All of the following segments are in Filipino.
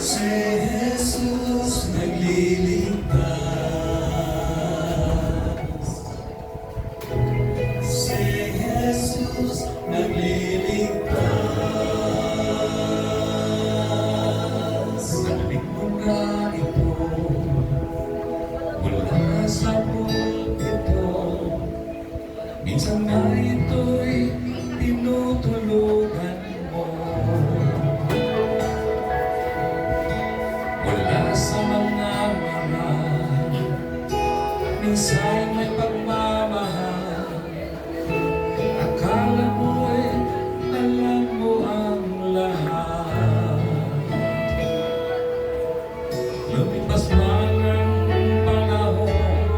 Si Jesus nagliligtas. Si Jesus nagliligtas. Narinig mo na ito mula sa pulpito. Minsan na ito'y tinutulugan mo. Wala sa mga mahal, minsan may pagmamahal. Akala mo'y alam mo ang lahat. Lumipas man ang panahon,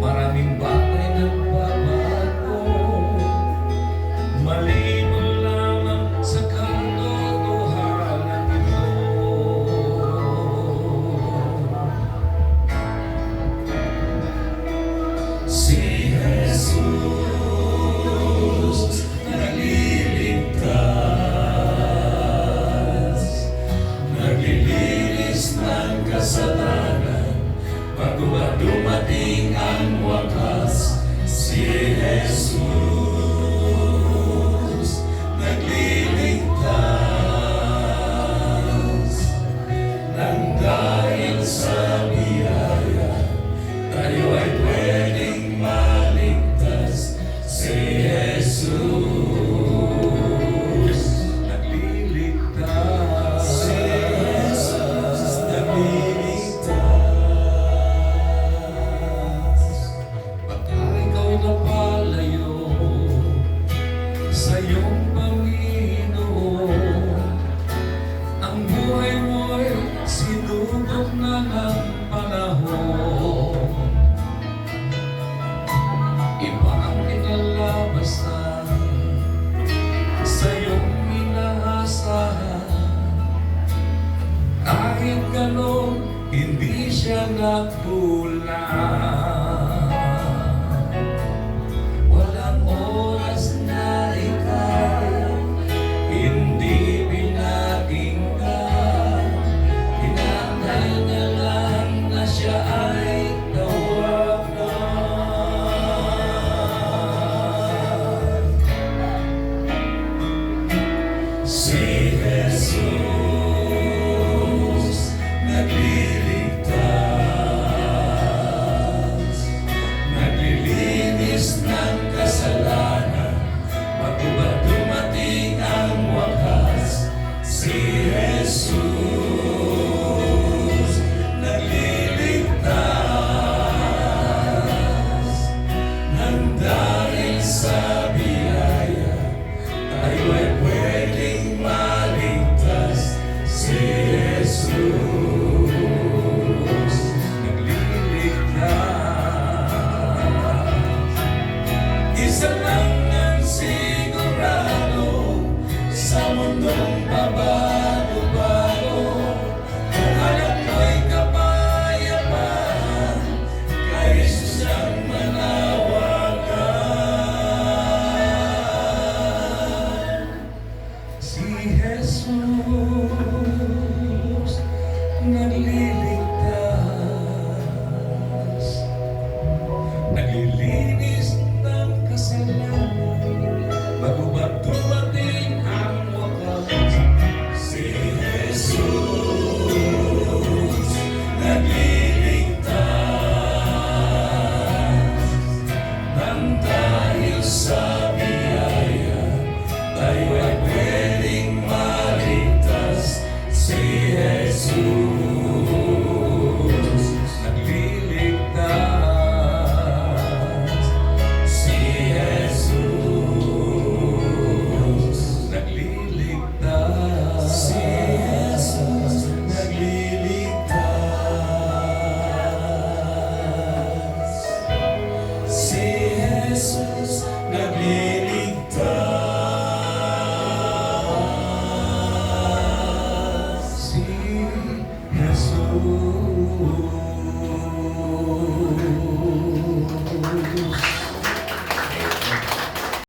maraming bagay nagbabago. Mali mo lamang sa katotohanan ito. Si Jesus nagliligtas, naglilinis ng kasalanan bago ba dumating ang wakas. Si Jesus nagliligtas, nang dahil sa biyaya tayo ay pwedeng maligtas. Si Jesus nagliligtas. Si Jesus nagliligtas. Baka ikaw'y napalayo sa iyong Panginoon. Ang buhay mo'y sinubok na ng panahon. Iba ang kinalabasan sa iyong inaasahan. Kahit gano'n, hindi siya nagkulang. Walang oras na ikaw hindi pinakinggan. Hinantay na lang na siya ay tawagan. Si Jesus nagliligtas, naglilinis ng kasalanan bago ba dumating ang wakas. Si Jesus nagliligtas, nang dahil sa biyaya tayo ay pwedeng maligtas. Si Jesus nagliligtas. Isa lang ang sigurado sa mundong pabago-bago. Kung alam mo'y kapayapaan, kay Jesus ang manawagan. Si Jesus nagliligtas.